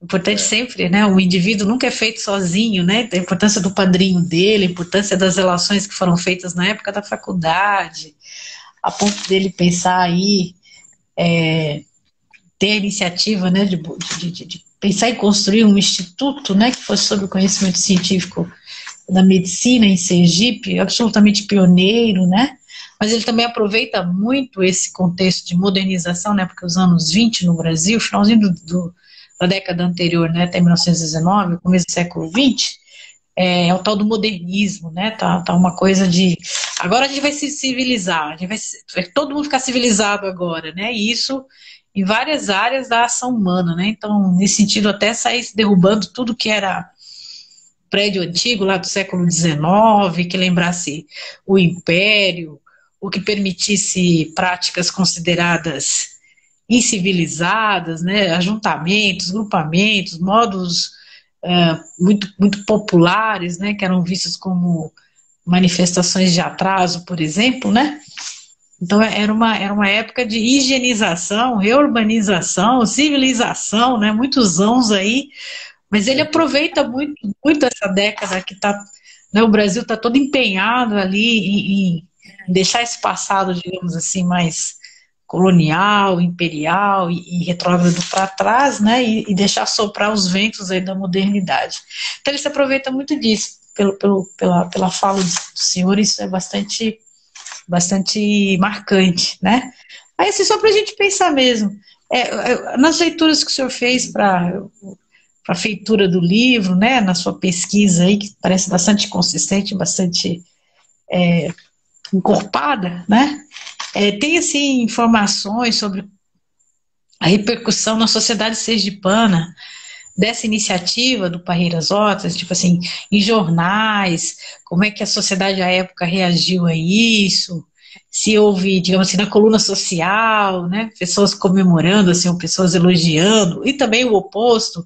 Importante sempre, né? O indivíduo nunca é feito sozinho, né? A importância do padrinho dele, a importância das relações que foram feitas na época da faculdade, a ponto dele pensar aí, ter a iniciativa, né, de pensar em construir um instituto, né, que fosse sobre o conhecimento científico da medicina em Sergipe, absolutamente pioneiro, né? Mas ele também aproveita muito esse contexto de modernização, né? Porque os anos 20 no Brasil, finalzinho da década anterior, né, até 1919, começo do século 20, é o tal do modernismo, né? Tá uma coisa de agora a gente vai se civilizar, vai todo mundo ficar civilizado agora, né? E isso em várias áreas da ação humana, né? Então, nesse sentido, até sair derrubando tudo que era prédio antigo lá do século XIX, que lembrasse o império, o que permitisse práticas consideradas incivilizadas, né? Ajuntamentos, grupamentos, modos muito populares, né? Que eram vistos como manifestações de atraso, por exemplo, né? Então era uma época de higienização, reurbanização, civilização, né? Muitos anos aí, mas ele aproveita muito essa década que tá, né, o Brasil está todo empenhado ali em deixar esse passado, digamos assim, mais colonial, imperial e retrógrado para trás, né, e deixar soprar os ventos aí da modernidade. Então ele se aproveita muito disso, pela fala do senhor, isso é bastante marcante, né? Aí assim, só para a gente pensar mesmo, nas leituras que o senhor fez para a feitura do livro, né, na sua pesquisa aí, que parece bastante consistente, bastante encorpada, né? Tem assim informações sobre a repercussão na sociedade sergipana dessa iniciativa do Parreiras Hortas, tipo assim, em jornais, como é que a sociedade à época reagiu a isso, se houve, digamos assim, na coluna social, né, pessoas comemorando, assim, ou pessoas elogiando, e também o oposto,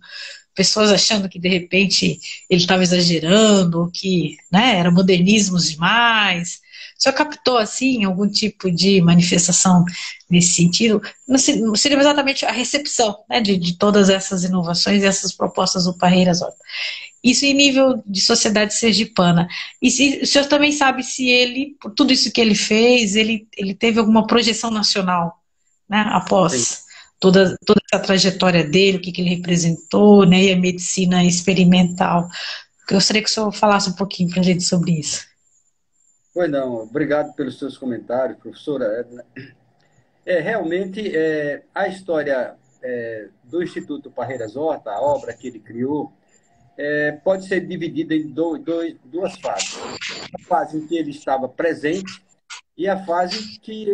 pessoas achando que de repente ele estava exagerando, ou que, né, era modernismos demais. O senhor captou, assim, algum tipo de manifestação nesse sentido? Não seria exatamente a recepção, né, de todas essas inovações e essas propostas do Parreiras Horta. Isso em nível de sociedade sergipana. E o senhor também sabe se ele, por tudo isso que ele fez, ele teve alguma projeção nacional, né, Sim. após toda essa trajetória dele, o que ele representou, né, e a medicina experimental. Eu gostaria que o senhor falasse um pouquinho para a gente sobre isso. Pois não, obrigado pelos seus comentários, professora Edna. Realmente, a história do Instituto Parreiras Horta, a obra que ele criou, pode ser dividida em duas fases. A fase em que ele estava presente e a fase que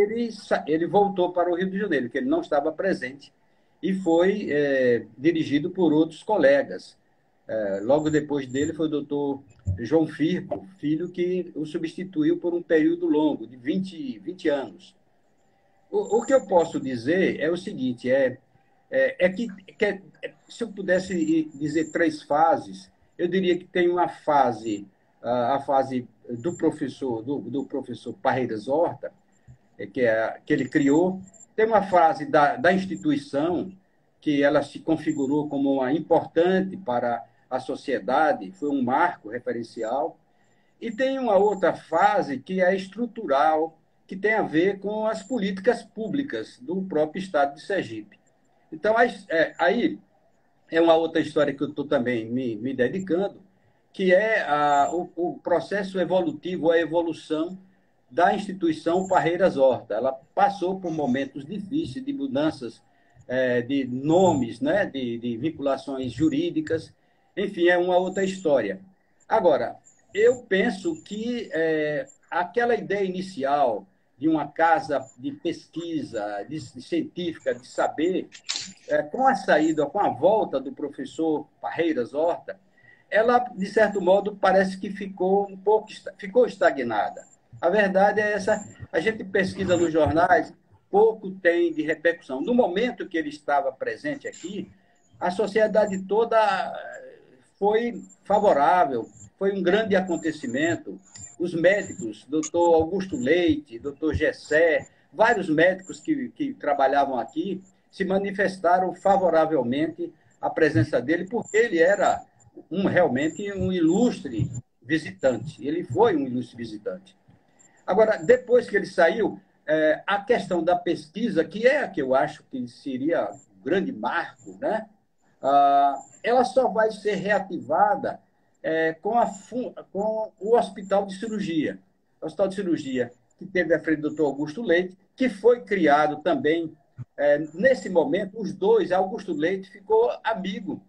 ele voltou para o Rio de Janeiro, que ele não estava presente, e foi dirigido por outros colegas. Logo depois dele foi o doutor João Firpo, filho, que o substituiu por um período longo, de 20 anos. O que eu posso dizer é o seguinte, se eu pudesse dizer três fases, eu diria que tem uma fase, a fase do professor Parreiras Horta, que ele criou, tem uma fase da instituição, que ela se configurou como uma importante para a sociedade, foi um marco referencial, e tem uma outra fase que é estrutural, que tem a ver com as políticas públicas do próprio Estado de Sergipe. Então, aí é uma outra história que eu estou também me dedicando, que é o processo evolutivo, a evolução da instituição Parreiras Horta. Ela passou por momentos difíceis de mudanças de nomes, né, de vinculações jurídicas, enfim, é uma outra história. Agora, eu penso que aquela ideia inicial de uma casa de pesquisa de científica, de saber, com a saída, com a volta do professor Parreiras Horta, ela, de certo modo, parece que ficou estagnada. A verdade é essa, a gente pesquisa nos jornais, pouco tem de repercussão. No momento que ele estava presente aqui, a sociedade toda foi favorável, foi um grande acontecimento. Os médicos, doutor Augusto Leite, doutor Gessé, vários médicos que trabalhavam aqui, se manifestaram favoravelmente à presença dele, porque ele era realmente um ilustre visitante. Ele foi um ilustre visitante. Agora, depois que ele saiu, a questão da pesquisa, que é a que eu acho que seria um grande marco, né? Ela só vai ser reativada com o Hospital de Cirurgia. O Hospital de Cirurgia, que teve à frente do Dr. Augusto Leite, que foi criado também. Nesse momento, os dois, Augusto Leite ficou amigo,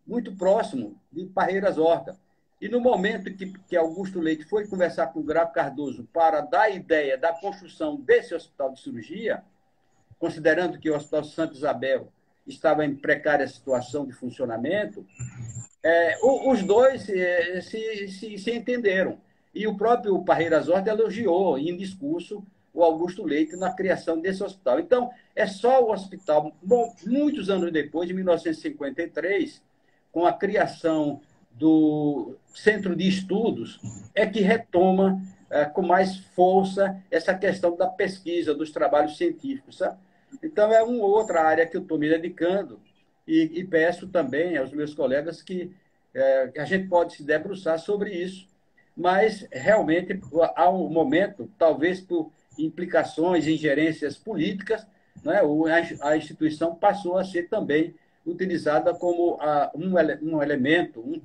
muito próximo de Parreiras Horta. E no momento que Augusto Leite foi conversar com o Gravo Cardoso para dar a ideia da construção desse hospital de cirurgia, considerando que o Hospital Santa Isabel estava em precária situação de funcionamento, os dois se entenderam. E o próprio Parreiras Horta elogiou, em discurso, o Augusto Leite na criação desse hospital. Então, é só o hospital, muitos anos depois, em 1953, com a criação do Centro de Estudos, é que retoma com mais força essa questão da pesquisa, dos trabalhos científicos. Sabe? Então, é uma outra área que eu estou me dedicando e peço também aos meus colegas que a gente pode se debruçar sobre isso, mas realmente há um momento, talvez por implicações, ingerências políticas, né, a instituição passou a ser também utilizada como um elemento, um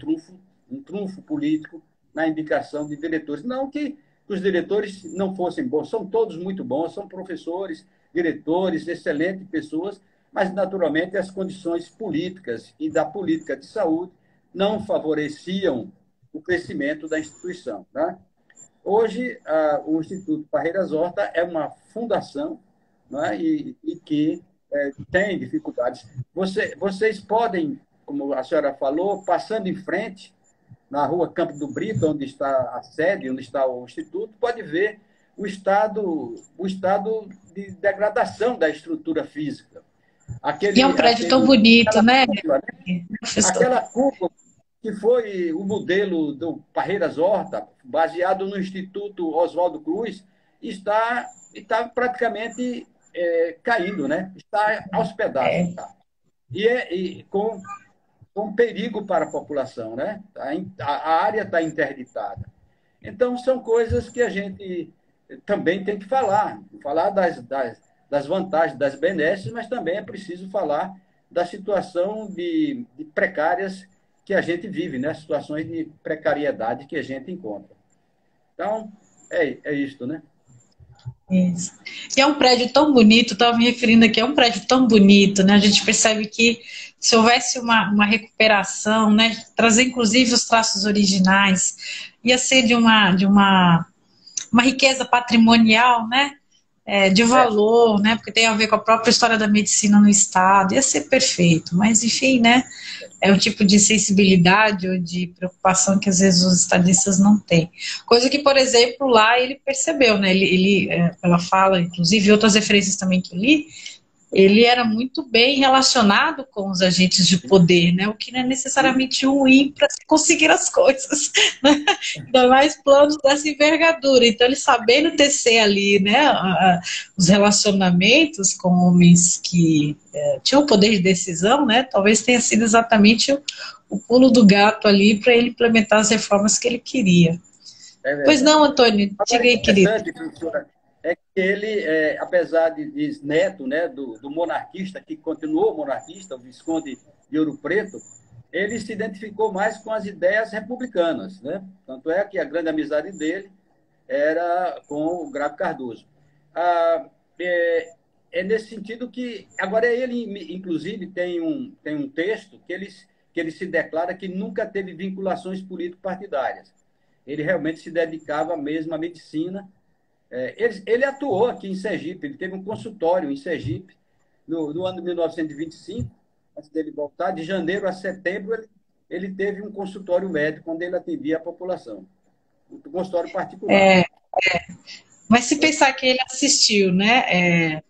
trunfo político na indicação de diretores. Não que os diretores não fossem bons, são todos muito bons, são professores, diretores, excelentes pessoas, mas, naturalmente, as condições políticas e da política de saúde não favoreciam o crescimento da instituição. Né? Hoje, o Instituto Parreiras Horta é uma fundação, né, e que tem dificuldades. Vocês podem, como a senhora falou, passando em frente, na rua Campo do Brito, onde está a sede, onde está o Instituto, pode ver o estado de degradação da estrutura física. E é um prédio tão bonito, né, professor? Aquela cúpula que foi o modelo do Parreiras Horta, baseado no Instituto Oswaldo Cruz, está praticamente caindo, né? Está aos pedaços. Tá? E com perigo para a população, né? A área está interditada. Então, são coisas que a gente também tem que falar das vantagens, das benesses, mas também é preciso falar da situação de precárias que a gente vive, né? Situações de precariedade que a gente encontra. Então, é isto, né? Isso. E é um prédio tão bonito, estava me referindo aqui, é um prédio tão bonito, né? A gente percebe que se houvesse uma recuperação, né? Trazer inclusive os traços originais, ia ser de uma riqueza patrimonial, né? De valor, né? Porque tem a ver com a própria história da medicina no estado, ia ser perfeito, mas enfim, né? É um tipo de sensibilidade ou de preocupação que às vezes os estadistas não têm. Coisa que, por exemplo, lá ele percebeu, né? Ela fala, inclusive, outras referências também que eu li, ele era muito bem relacionado com os agentes de poder, né? O que não é necessariamente ruim para conseguir as coisas, né? Ainda mais planos dessa envergadura. Então, ele sabendo tecer ali, né, os relacionamentos com homens que tinham poder de decisão, né? Talvez tenha sido exatamente o pulo do gato ali para ele implementar as reformas que ele queria. Pois não, Antônio, diga aí, querido. É que ele, apesar de neto, né, do monarquista, que continuou monarquista, o Visconde de Ouro Preto, ele se identificou mais com as ideias republicanas, né? Tanto é que a grande amizade dele era com o Grave Cardoso. É nesse sentido que... Agora, ele, inclusive, tem um texto que ele se declara que nunca teve vinculações político-partidárias. Ele realmente se dedicava mesmo à medicina. Ele atuou aqui em Sergipe, ele teve um consultório em Sergipe, no ano de 1925, antes dele voltar, de janeiro a setembro, ele teve um consultório médico onde ele atendia a população, um consultório particular. Mas se pensar que ele assistiu, né,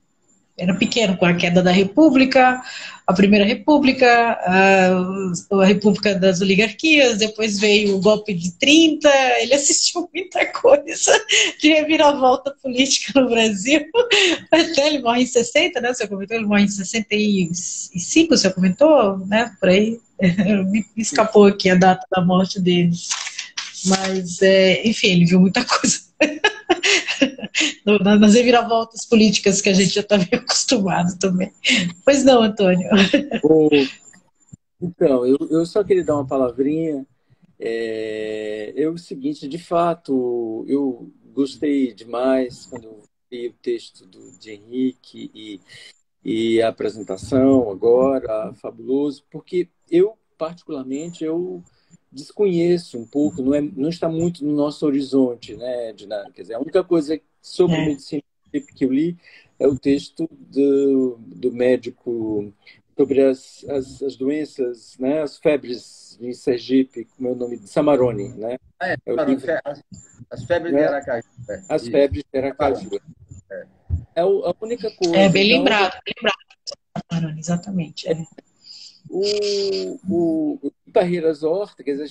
era pequeno com a queda da República, a Primeira República, a República das Oligarquias, depois veio o golpe de 30, ele assistiu muita coisa de reviravolta política no Brasil, até ele morre em 60, né, o senhor comentou, ele morre em 65, o senhor comentou, né, por aí, me escapou aqui a data da morte deles, mas, enfim, ele viu muita coisa nas reviravoltas políticas que a gente já está meio acostumado também. Pois não, Antônio? Então, eu só queria dar uma palavrinha. É o seguinte, de fato, eu gostei demais quando eu li o texto de Henrique e a apresentação agora, fabuloso, porque eu, particularmente, desconheço um pouco, não está muito no nosso horizonte, né? Quer dizer, a única coisa sobre medicina que eu li é o texto do médico sobre as doenças, né? As febres em Sergipe, como é o nome? De Samarone, né? As febres de Aracaju. As febres de Aracaju. É a única coisa. Bem lembrado, Samarone, exatamente. O Parreiras Horta, quer dizer,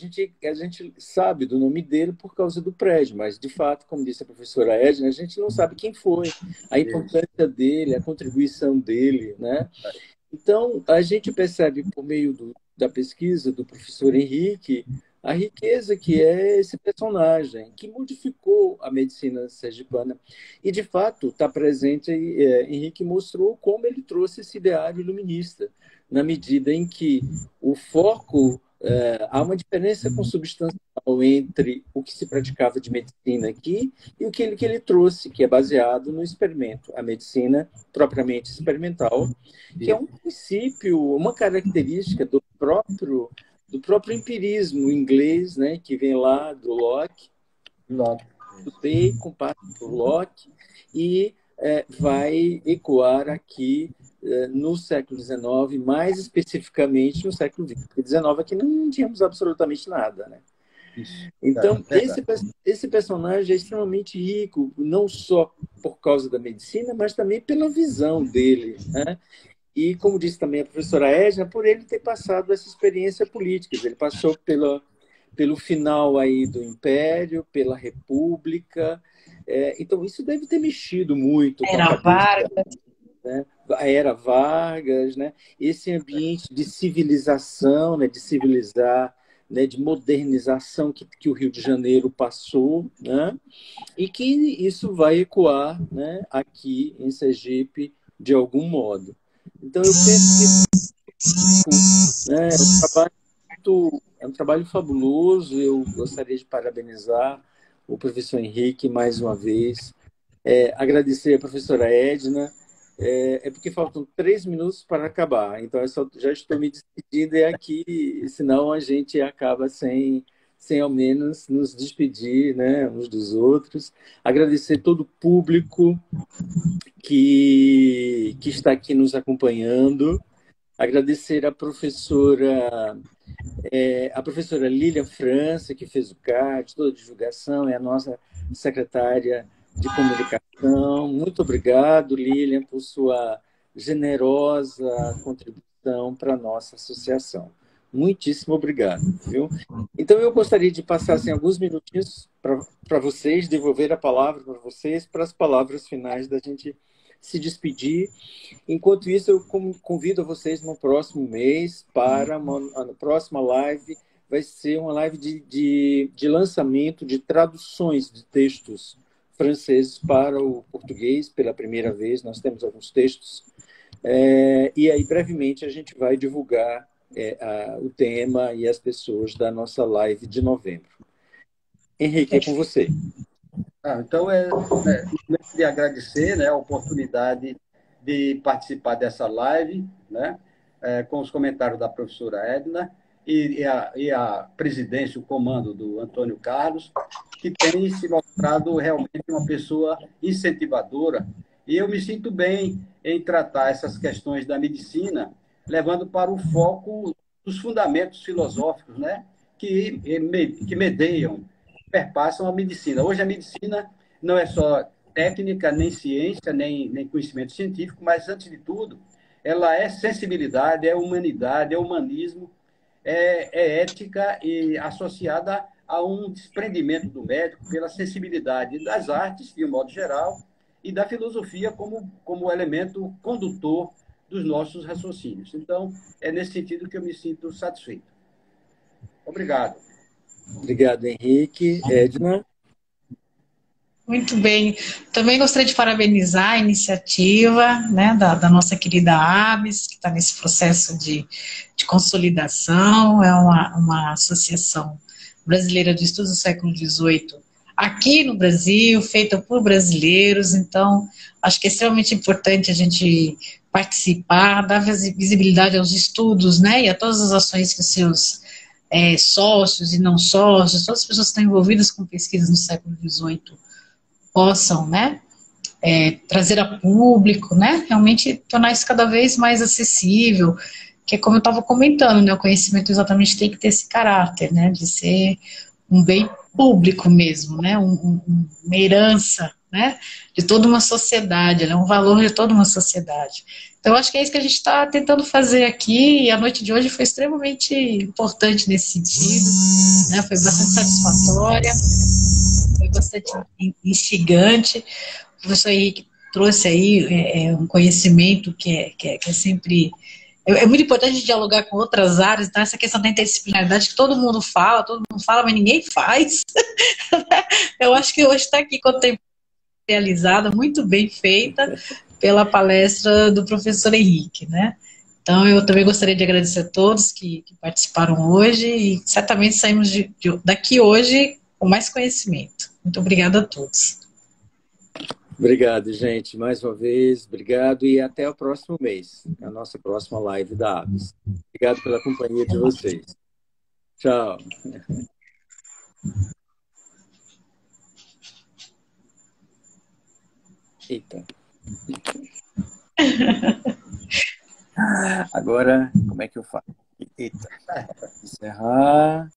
a gente sabe do nome dele por causa do prédio, mas, de fato, como disse a professora Edna, a gente não sabe quem foi, a importância dele, a contribuição dele, né? Então, a gente percebe, por meio da pesquisa do professor Henrique, a riqueza que é esse personagem, que modificou a medicina sergipana. E, de fato, está presente, Henrique mostrou como ele trouxe esse ideário iluminista, na medida em que o foco, há uma diferença consubstancial entre o que se praticava de medicina aqui e o que ele trouxe, que é baseado no experimento, a medicina propriamente experimental, que é um princípio, uma característica do próprio empirismo inglês, né, que vem lá do Locke, do Bacon, parte do Locke, e vai ecoar aqui no século XIX, mais especificamente no século XX, porque XIX aqui não tínhamos absolutamente nada, né? Isso. Então, É verdade. esse personagem é extremamente rico, não só por causa da medicina, mas também pela visão dele, né? E, como disse também a professora Edna, por ele ter passado essa experiência política. Ele passou pelo final aí do Império, pela República. Então, isso deve ter mexido muito com a Era cabeça, Vargas. né? A Era Vargas, né? Esse ambiente de civilização, né? De civilizar, né? De modernização que o Rio de Janeiro passou, né? E que isso vai ecoar, né? Aqui em Sergipe de algum modo. Então, eu penso que, né? É um trabalho fabuloso. Eu gostaria de parabenizar o professor Henrique mais uma vez, agradecer a professora Edna. Porque faltam 3 minutos para acabar, então já estou me despedindo aqui, senão a gente acaba sem ao menos nos despedir, né, uns dos outros. Agradecer todo o público que está aqui nos acompanhando. Agradecer a professora Lília França, que fez o card, toda a divulgação, é a nossa secretária de comunicação. Muito obrigado, Lilian, por sua generosa contribuição para a nossa associação. Muitíssimo obrigado, viu? Então, eu gostaria de passar assim, alguns minutinhos para vocês, devolver a palavra para vocês, para as palavras finais da gente se despedir. Enquanto isso, eu convido vocês no próximo mês para a próxima live. Vai ser uma live de lançamento de traduções de textos franceses para o português pela primeira vez. Nós temos alguns textos. E aí, brevemente, a gente vai divulgar o tema e as pessoas da nossa live de novembro. Henrique, é com você. Então, de agradecer, né, a oportunidade de participar dessa live, né, com os comentários da professora Edna e a presidência, o comando do Antônio Carlos, que tem se mostrado realmente uma pessoa incentivadora. E eu me sinto bem em tratar essas questões da medicina, levando para o foco dos fundamentos filosóficos, né, que medeiam, perpassam a medicina. Hoje a medicina não é só técnica, nem ciência, nem conhecimento científico, mas, antes de tudo, ela é sensibilidade, é humanidade, é humanismo, é ética e associada a um desprendimento do médico pela sensibilidade das artes, de um modo geral, e da filosofia como elemento condutor dos nossos raciocínios. Então, é nesse sentido que eu me sinto satisfeito. Obrigado. Obrigado, Henrique. Edna? Muito bem. Também gostaria de parabenizar a iniciativa, né, da nossa querida ABS, que está nesse processo de consolidação. É uma associação brasileira de estudos do século XVIII aqui no Brasil, feita por brasileiros. Então, acho que é extremamente importante a gente participar, dar visibilidade aos estudos, né, e a todas as ações que os seus sócios e não sócios, todas as pessoas que estão envolvidas com pesquisas no século XVIII possam, né, trazer a público, né, realmente tornar isso cada vez mais acessível, que é como eu estava comentando, né, o conhecimento exatamente tem que ter esse caráter, né, de ser um bem público mesmo, né, uma herança, né, de toda uma sociedade, né, um valor de toda uma sociedade. Então, eu acho que é isso que a gente está tentando fazer aqui, e a noite de hoje foi extremamente importante nesse sentido, né, foi bastante satisfatória, foi bastante instigante. O professor Henrique trouxe aí um conhecimento que é sempre... É muito importante dialogar com outras áreas, então essa questão da interdisciplinaridade que todo mundo fala, mas ninguém faz. Eu acho que hoje está aqui realizada, muito bem feita pela palestra do professor Henrique, né? Então, eu também gostaria de agradecer a todos que participaram hoje e certamente saímos daqui hoje com mais conhecimento. Muito obrigada a todos. Obrigado, gente. Mais uma vez, obrigado e até o próximo mês, a nossa próxima live da ABS. Obrigado pela companhia de vocês. Tchau. Eita. Agora, como é que eu faço? Eita. Encerrar.